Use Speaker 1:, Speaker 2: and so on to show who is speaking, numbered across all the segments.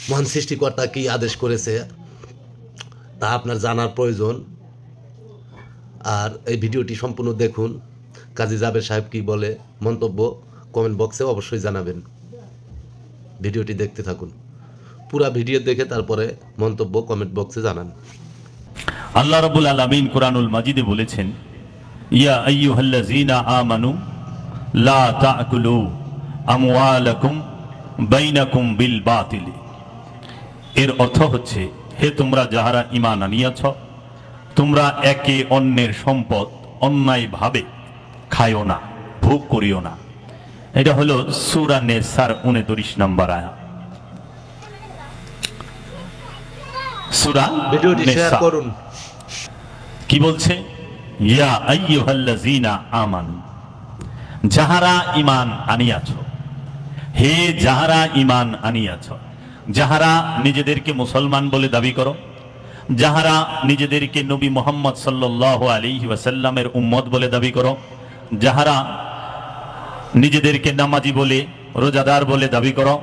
Speaker 1: মহান সৃষ্টিকর্তা কি আদেশ করেছে তা আপনার জানার প্রয়োজন। আর এই ভিডিওটি সম্পূর্ণ দেখুন। কাজী জাবের সাহেব কি বলে মন্তব্য কমেন্ট বক্সে অবশ্যই জানাবেন। ভিডিওটি দেখতে থাকুন, পুরা ভিডিও দেখে তারপরে মন্তব্য কমেন্ট বক্সে জানান।
Speaker 2: আল্লাহ রাব্বুল আলামিন কুরআনুল মাজিদে বলেছেন, ইয়া আইয়ুহাল্লাযীনা আমানু লা তা'কুলু আমওয়ালাকুম বাইনাকুম বিল বাতিল। এর অর্থ হচ্ছে, হে তোমরা যাহারা ঈমান আনিয়াছ, তোমরা একে অন্যের সম্পদ অন্যায়ভাবে খায়ও না, ভোগ করিও না। এটা হলো সূরা নিসার 29 নম্বর আয়াত। সূরা
Speaker 1: ভিডিওটি শেয়ার করুন।
Speaker 2: কি বলছে? ইয়া আইয়ুহাল্লাযীনা আমানু, যাহারা ঈমান আনিয়াছ, হে যাহারা ঈমান আনিয়াছ, যাহারা নিজেদেরকে মুসলমান বলে দাবি করো, যাহারা নিজেদেরকে নবী মুহাম্মদ সাল্লাল্লাহু আলাইহি ওয়াসাল্লামের উম্মত বলে দাবি করো, যাহারা নিজেদেরকে নামাজি বলে, রোজাদার বলে দাবি করো,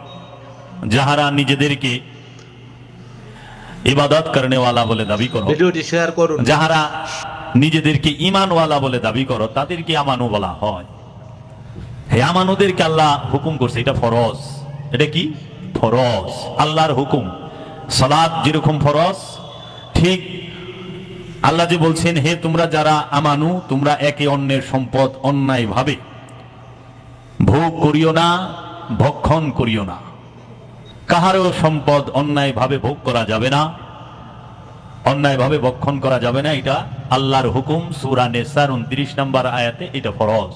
Speaker 2: যাহারা নিজেদেরকে ইবাদত করনেওয়ালা বলে দাবি করো,
Speaker 1: ভিডিওটি শেয়ার করুন।
Speaker 2: যাহারা নিজেদেরকে ঈমানওয়ালা বলে দাবি করো, তাদেরকে আমানু বলা হয়। হে আমানুদেরকে আল্লাহ হুকুম করছে, এটা ফরজ। এটা কি? ফরজ, আল্লাহর হুকুম। সালাত যেরকম ফরজ, ঠিক আল্লাহ যে বলছেন, হে তোমরা যারা আমানু, তোমরা একে অন্যের সম্পদ অন্যায়ভাবে ভোগ করিও না, ভক্ষণ করিও না। কাহারও সম্পদ অন্যায়ভাবে ভোগ করা যাবে না, অন্যায়ভাবে ভক্ষণ করা যাবে না। এটা আল্লাহর হুকুম। সূরা নিসার 29 নম্বর আয়াতে এটা ফরজ।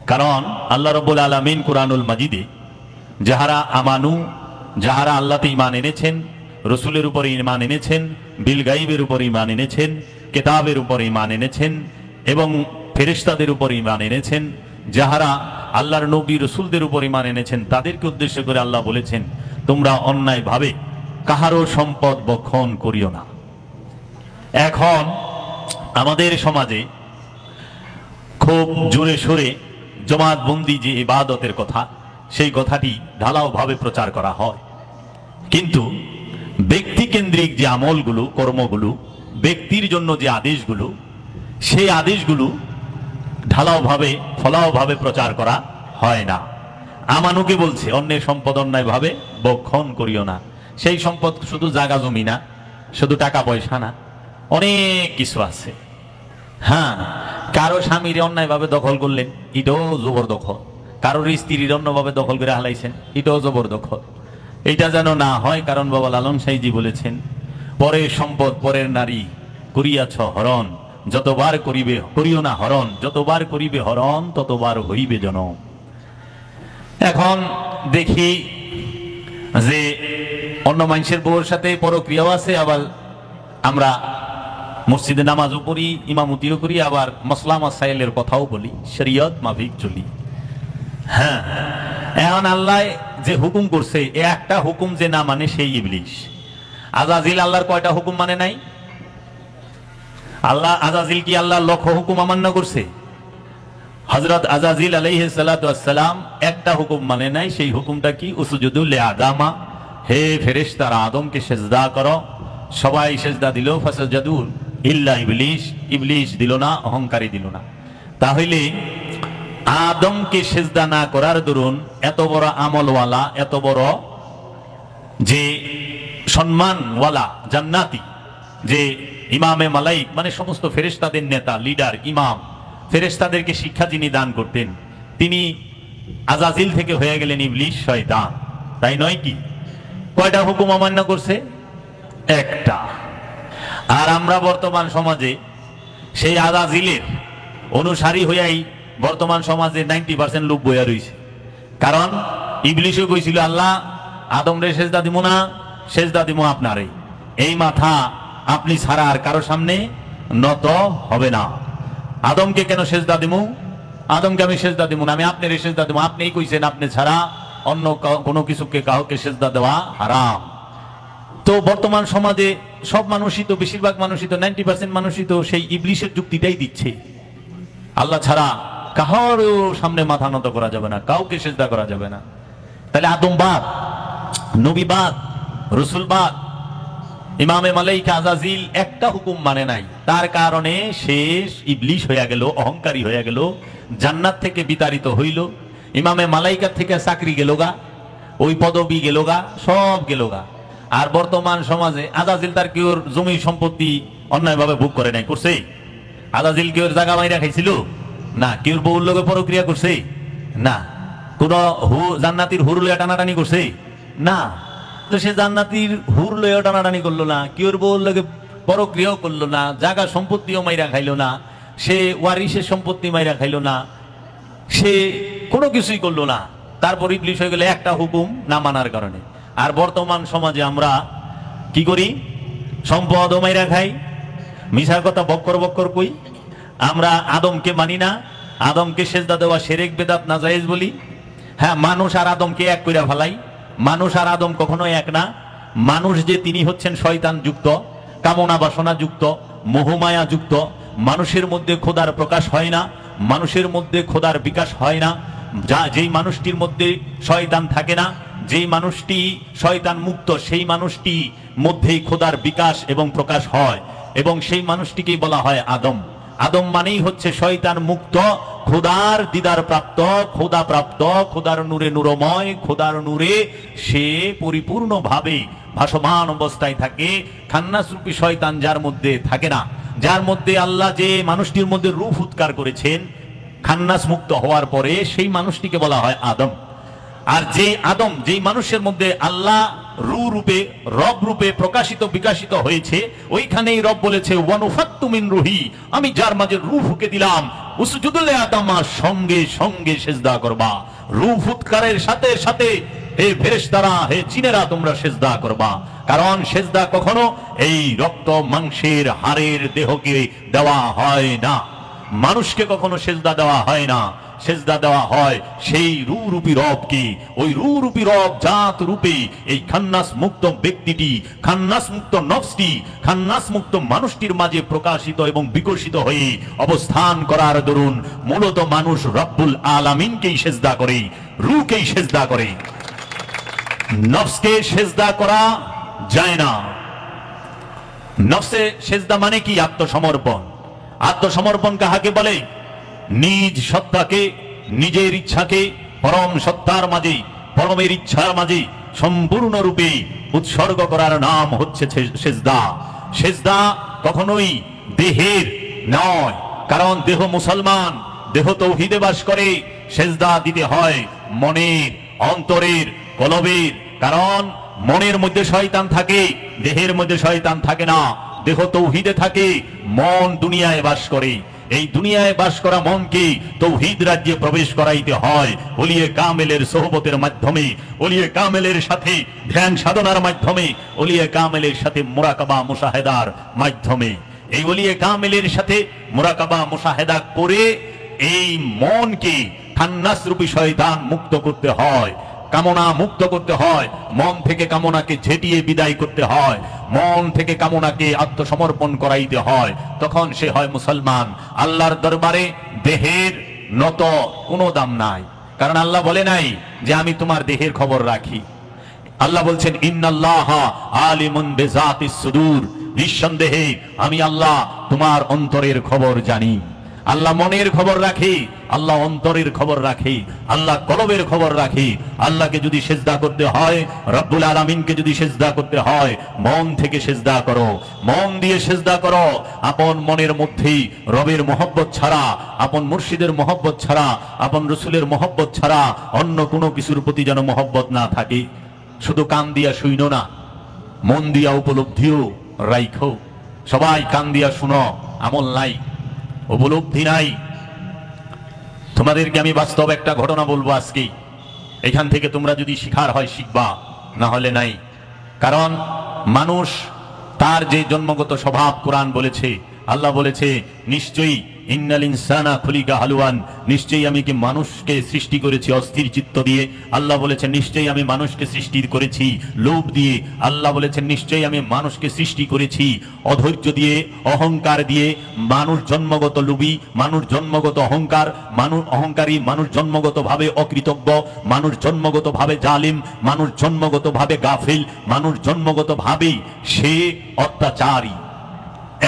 Speaker 2: কারণ আল্লাহ রাব্বুল আলামিন কুরআনুল মাজিদে যাহারা আমানু, যাহারা আল্লাহতে ঈমান এনেছেন, রসুলের উপর ঈমান এনেছেন, বিল গায়বের উপর ঈমান এনেছেন, কিতাবের উপর ঈমান এনেছেন এবং ফেরেশতাদের উপর ঈমান এনেছেন, যাহারা আল্লাহর নবী রসুলদের উপর ঈমান এনেছেন, তাদেরকে উদ্দেশ্য করে আল্লাহ বলেছেন, তোমরা অন্যায়ভাবে কাহারও সম্পদ ভক্ষণ করিও না। এখন আমাদের সমাজে খুব জোরে সোরে জমাতবন্দি যে ইবাদতের কথা, সেই কথাটি ঢালাওভাবে প্রচার করা হয়। কিন্তু ব্যক্তিকেন্দ্রিক যে আমলগুলো, কর্মগুলো, ব্যক্তির জন্য যে আদেশগুলো, সেই আদেশগুলো ঢালাওভাবে ফলাওভাবে প্রচার করা হয় না। আমানুকে বলছে অন্যের সম্পদ অন্যায়ভাবে ভক্ষণ করিও না। সেই সম্পদ শুধু জায়গা জমি না, শুধু টাকা পয়সা না, অনেক কিছু আছে। হ্যাঁ, কারো স্বামীর অন্যায়ভাবে দখল করলেন, এটাও জবরদখল। কারোর স্ত্রীর অন্যভাবে দখল করে হালাইছেন, এটাও জবরদখল। এটা যেন না হয়, কারণ বাবা লালন সাইজি বলেছেন, পরের সম্পদ পরের নারী করিয়াছ হরণ, যতবার করিবে করিও না হরণ, যতবার করিবে হরণ ততবার হইবে জনম। এখন দেখি যে অন্য মানুষের বউর সাথে পরক্রিয়াও আছে, আবার আমরা মসজিদে নামাজও পড়ি, ইমামতিও করি, আবার মাসলা মাসাইলের কথাও বলি, শরীয়ত মাফিক চলি। হ্যাঁ, এখন আল্লাহ যে হুকুম করছে, এ একটা হুকুম যে না মানে সেই ইবলিশ। আজাজিল আল্লাহর কয়টা হুকুম মানে নাই? আল্লাহ আজাজিল কি আল্লাহ লক্ষ হুকুম অমান্য করছে? হযরত আজাজিল আলাইহিস সালাতু ওয়াস সালাম একটা হুকুম মানে নাই। সেই হুকুমটা কি? উসজুদু লিআদামা, হে ফেরেশতারা আদমকে সিজদা করো। সবাই সিজদা দিল, ফাসাজাদু ইল্লা ইবলিশ, ইবলিশ দিল না, অহংকারী দিল না। তাহলে আদমকে সিজদা না করার দরুন এত বড় আমলওয়ালা, এত বড় যে সম্মানওয়ালা জান্নাতি, যে ইমামে মালাইক মানে সমস্ত ফেরেশতাদের নেতা, লিডার, ইমাম, ফেরেশতাদেরকে শিক্ষা যিনি দান করতেন, তিনি আজাজিল থেকে হয়ে গেলেন ইবলিশ, শয়তান। তাই নয় কি? কয়টা হুকুম অমান্য করছে? একটা। আর আমরা বর্তমান সমাজে সেই আজাজিলের অনুসারী হইয়াই বর্তমান সমাজে 90% লোক বইয়া রয়েছে। কারণ ইবলিশও কইছিল, আল্লাহ আদমরে সেজদা দিব না, সেজদা দিব আপনারে। এই মাথা আপনি ছাড়া আর কারো সামনে নত হবে না। আদমকে কেন সেজদা দিব? আদমকে আমি সেজদা দিব না, আমি আপনারে সেজদা দিব। আপনিই কইছেন আপনি ছাড়া অন্য কোনো কিছুকে কাউকে সেজদা দেওয়া হারাম। তো বর্তমান সমাজে সব মানুষই তো, বেশিরভাগ মানুষই তো, 90% মানুষই তো সেই ইবলিশের যুক্তিটাই দিচ্ছে। আল্লাহ ছাড়া কাহার সামনে মাথা নত করা যাবে না, কাউকে সেজদা করা যাবে না। তাহলে আদম বাদ, নবী বাদ, রসুলবাদ। ইমামে মালাইকা আজাজিল একটা হুকুম মানে নাই, তার কারণে শেষ ইবলিশ হয়ে গেল, অহংকারী হয়ে গেল, জান্নাত থেকে বিতাড়িত হইল। ইমামে মালাইকার থেকে চাকরি গেল গা, ওই পদবি গেল গা, সব গেল গা। আর বর্তমান সমাজে আজাজিল তার কেউর জমি সম্পত্তি অন্যায়ভাবে ভোগ করে নাই, করছে? আজাজিল কেউর জায়গা মাইরা খাইছিল না? কেউর বউর লোকে পরক্রিয়া করছে না? কোন জান্নাতির হুর লইয়া টানাটানি করছে না? তো সে জান্নাতির হুর লইয়া টানাটানি করলো না, কেউর বউর লোকে পরক্রিয়াও করলো না, জায়গা সম্পত্তিও মাইরা খাইলো না, সে ওয়ারিসের সম্পত্তি মাইরা খাইলো না, সে কোনো কিছুই করলো না। তারপর ইবলিশ হয়ে গেলে একটা হুকুম না মানার কারণে। আর বর্তমান সমাজে আমরা কি করি? সম্পদ মাইরা খাই, মিশার কথা বক্কর বক্কর কই। আমরা আদমকে মানি না, আদমকে সেজদা দেওয়া শিরক বেদাত নাজায়েজ বলি। হ্যাঁ, মানুষ আর আদমকে এক কইরা ফেলাই। মানুষ আর আদম কখনো এক না। মানুষ যে তিনি হচ্ছেন শয়তান যুক্ত, কামনা বাসনা যুক্ত, মোহমায়া যুক্ত। মানুষের মধ্যে খোদার প্রকাশ হয় না, মানুষের মধ্যে খোদার বিকাশ হয় না। যেই মানুষটির মধ্যে শয়তান থাকে না, যেই মানুষটি শয়তান মুক্ত, সেই মানুষটি মধ্যেই খোদার বিকাশ এবং প্রকাশ হয়, এবং সেই মানুষটিকেই বলা হয় আদম। আদম মানেই হচ্ছে শয়তান মুক্ত, খোদার দিদার প্রাপ্ত, খোদা প্রাপ্ত, খোদার নূরে নূরময়, খোদার নূরে সে পরিপূর্ণভাবে ভাসমান অবস্থায় থাকে। খান্নাস রূপী শয়তান যার মধ্যে থাকে না, যার মধ্যে আল্লাহ যে মানুষটির মধ্যে রূহ উৎকার করেছেন খান্নাস মুক্ত হওয়ার পরে, সেই মানুষটিকে বলা হয় আদম। আর যে আদম, যেই মানুষের মধ্যে আল্লাহ রূহ রূপে, রব রূপে প্রকাশিত বিকাশিত হয়েছে, ওইখানেই রব বলেছে ওয়ানুফাত্তু মিন রূহি, আমি যার মাঝে রূহ ফুঁকে দিলাম, উসজুদু লিআদম, সঙ্গে সঙ্গে সিজদা করবা। রূহ উৎকারের সাথে সাথে হে ফেরেশতারা, হে জিনেরা, তোমরা সিজদা করবা। কারণ সিজদা কখনো এই রক্ত মাংসের হাড়ের দেহকে দেওয়া হয় না, মানুষকে কখনো সিজদা দেওয়া হয় না। সেজদা দেওয়া হয় সেই রূপী রবকে। ওই রূপী রব জাত রূপে এই খান্নাস মুক্ত ব্যক্তিটি, খান্নাস মুক্ত নফসটি, খান্নাস মুক্ত মানুষটির মাঝে প্রকাশিত এবং বিকশিত হয়ে অবস্থান করার দরুন মূলত মানুষ রব্বুল আলামিনকেই সেজদা করে, রূহকেই সেজদা করে। নফসকে সেজদা করা যায় না। নফসে সেজদা মানে কি? আত্মসমর্পণ। আত্মসমর্পণ কাহাকে বলে? নিজ সত্তাকে, নিজের ইচ্ছাকে পরম সত্তার মাঝে, পরমের ইচ্ছার মাঝে সম্পূর্ণরূপে উৎসর্গ করার নাম হচ্ছে সেজদা। সেজদা কখনোই দেহের নয়, কারণ দেহ মুসলমান, দেহ তৌহিদে বাস করে। সেজদা দিতে হয় মনের, অন্তরের, কলবের। কারণ মনের মধ্যে শয়তান থাকে, দেহের মধ্যে শয়তান থাকে না। দেহ তৌহিদে থাকে, মন দুনিয়ায় বাস করে। এই দুনিয়ায় বাস করা মনকে তৌহিদ রাজ্যে প্রবেশ করাইতে হয় ওলিয়ে কামেলের সোহবতের মাধ্যমে, ওলিয়ে কামেলের সাথে ধ্যান সাধনার মাধ্যমে, ওলিয়ে কামেলের সাথে মুরাকাবা মুশাহেদার মাধ্যমে। এই ওলিয়ে কামেলের সাথে মুরাকাবা মুশাহেদা করে এই মনকে খান্নাস রূপী শয়তান মুক্ত করতে হয়, কামনা মুক্ত করতে হয়। মন থেকে কামনাকে ঝেঁটিয়ে বিদায় করতে হয়, মন থেকে কামনাকে আত্মসমর্পণ করাইতে হয়। তখন সে হয় মুসলমান। আল্লাহর দরবারে দেহের নত কোনো দাম নাই, কারণ আল্লাহ বলে নাই যে আমি তোমার দেহের খবর রাখি। আল্লাহ বলছেন ইন্নাল্লাহা আলিমুন বিযাতিস সুদূর, নিঃসন্দেহে আমি আল্লাহ তোমার অন্তরের খবর জানি। আল্লাহ মনের খবর রাখে, আল্লাহ অন্তরের খবর রাখে, আল্লাহ কলবের খবর রাখে। আল্লাহকে যদি সেজদা করতে হয়, রব্বুল আলামিনকে যদি সেজদা করতে হয়, মন থেকে সেজদা করো, মন দিয়ে সেজদা করো। আপন মনের মধ্যেই রবের মহব্বত ছাড়া, আপন মুর্শিদের মহব্বত ছাড়া, আপন রসুলের মহব্বত ছাড়া অন্য কোনো কিছুর প্রতি যেন মহব্বত না থাকে। শুধু কান দিয়া শুইনো না, মন দিয়া উপলব্ধিও রাইখো। সবাই কান দিয়া শুনো, আমল নাই, উপলব্ধি নাই। তোমাদেরকে আমি বাস্তব একটা ঘটনা বলবো আজকে, এখান থেকে তোমরা যদি শিখার হয় শিখবা, না হলে নাই। কারণ মানুষ তার যে জন্মগত স্বভাব, কোরআন বলেছে আল্লাহ বলেছে নিশ্চয়ই ইন্নাল ইনসানা খুলিকা হালুয়ান, নিশ্চয়ই আমি কি মানুষকে সৃষ্টি করেছি অস্থির চিত্ত দিয়ে। আল্লাহ বলেছেন নিশ্চয়ই আমি মানুষকে সৃষ্টি করেছি লোভ দিয়ে। আল্লাহ বলেছেন নিশ্চয়ই আমি মানুষকে সৃষ্টি করেছি অধৈর্য দিয়ে, অহংকার দিয়ে। মানুষ জন্মগত লোভী, মানুষ জন্মগত অহংকারী, মানুষ জন্মগত ভাবে অকৃতজ্ঞ, মানুষ জন্মগত ভাবে জালিম, মানুষ জন্মগত ভাবে গাফিল, মানুষ জন্মগত ভাবেই সে অত্যাচারী।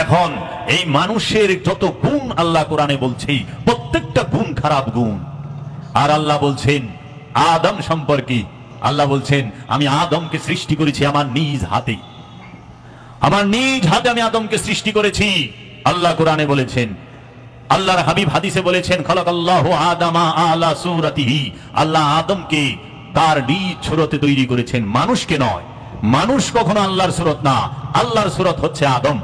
Speaker 2: এখন এই মানুষের যত গুণ আল্লাহ কোরআনে বলছে প্রত্যেকটা গুণ খারাপ গুণ। আর আল্লাহ বলছেন আদম সম্পর্কে, আল্লাহ বলছেন আমি আদমকে সৃষ্টি করেছি আমার নিজ হাতে, আমার নিজ হাতে আমি আদমকে সৃষ্টি করেছি। আল্লাহ কোরআনে বলেছেন, আল্লাহর হাবিব হাদিসে বলেছেন খালাকাল্লাহু আদামা আলা সূরাতিহি, আল্লাহ আদমকে তার নিজ সুরতে তৈরি করেছেন, মানুষকে নয়। মানুষ কখনো আল্লাহর সুরত না, আল্লাহর সুরত হচ্ছে আদম।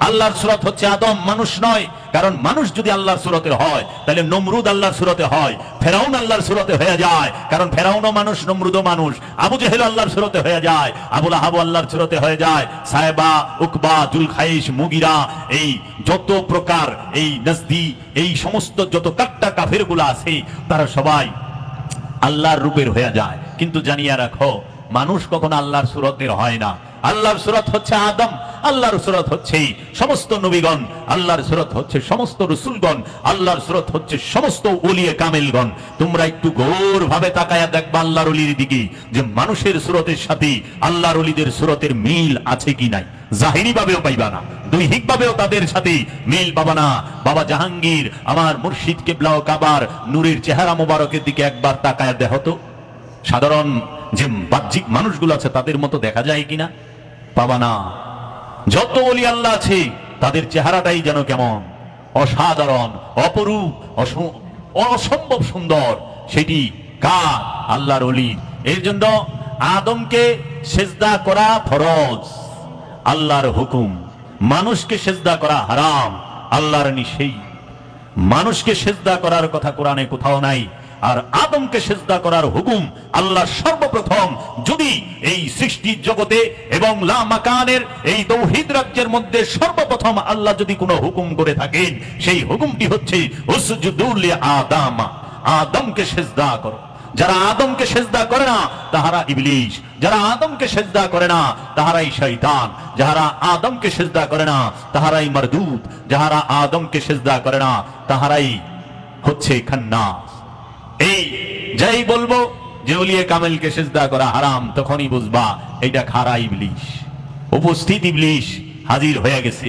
Speaker 2: আল্লাহর সুরত হচ্ছে আদম, মানুষ নয়। কারণ মানুষ যদি আল্লাহর সুরতে হয় তাহলে নমরুদ আল্লাহর সুরতে হয়, ফেরাউন আল্লাহর সুরতে হয়ে যায়, কারণ ফেরাউনও মানুষ, নমরুদও মানুষ। আবু জেহেল আল্লাহর সুরতে হয়ে যায়, আবু লাহাব আল্লাহর সুরতে হয়ে যায়, সাহেবা, উকবা, জুলখাইশ, মুগিরা, এই যত প্রকার এই নজদি, এই সমস্ত যত কাট্টা কাফেরগুলো আছে তারা সবাই আল্লাহর রূপের হয়ে যায়। কিন্তু জানিয়ে রাখো মানুষ কখনো আল্লাহর সুরতের হয় না। আল্লাহর সুরত হচ্ছে আদম, আল্লাহর সুরত হচ্ছে সমস্ত নবীগণ, আল্লাহর সুরত হচ্ছে সমস্ত রসুলগণ, আল্লাহর সুরত হচ্ছে সমস্ত ওলিয়ে কামেলগণ। তোমরা একটু গৌর ভাবে তাকায়া দেখবা আল্লাহর ওলির দিকে, যে মানুষের সুরতের সাথে আল্লাহর ওলিদের সুরতের মিল আছে কি নাই। জাহিরি ভাবেও পাইবা না, দৈহিক ভাবেও তাদের সাথে মিল পাবা না। বাবা জাহাঙ্গীর আমার মুর্শিদ কিবলা ও কাবার নূরের চেহারা মোবারকের দিকে একবার তাকায়া দেখো তো, সাধারণ যে বাহ্যিক মানুষগুলো আছে তাদের মতো দেখা যায় কিনা, পাবা না। যত ওলি আল্লাহ আছে তাদের চেহারাটাই যেন কেমন অসাধারণ, অপরূপ, অসম্ভব সুন্দর। সেটি কার? আল্লাহর ওলি। এর জন্য আদমকে সেজদা করা ফরজ, আল্লাহর হুকুম। মানুষকে সেজদা করা হারাম, আল্লাহর নিষেধ। মানুষকে সেজদা করার কথা কোরআনে কোথাও নাই। আর আদমকে সেজদা করার হুকুম আল্লাহ সর্বপ্রথম, যদি এই সৃষ্টি জগতে এবং লা মাকানের এই তৌহিদ রাজ্যের মধ্যে সর্বপ্রথম আল্লাহ যদি কোনো হুকুম করে থাকেন, সেই হুকুমটি হচ্ছে উসজুদু লি আদম, আদমকে সেজদা করো। যারা আদমকে সেজদা করে না তাহারা ইবলিস, যারা আদমকে সেজদা করে না তাহারাই শয়তান, যারা আদমকে সেজদা করে না তাহারাই মারদুদ, যারা আদমকে সেজদা করে না তাহারাই হচ্ছে খান্নাস। এই যাই বলবো যে ওলিয়ে কামেলকে সেজদা করা হারাম, তখনই বুঝবা এটা খারা ইবলিস, উপস্থিত ইবলিস হাজির হয়ে গেছে।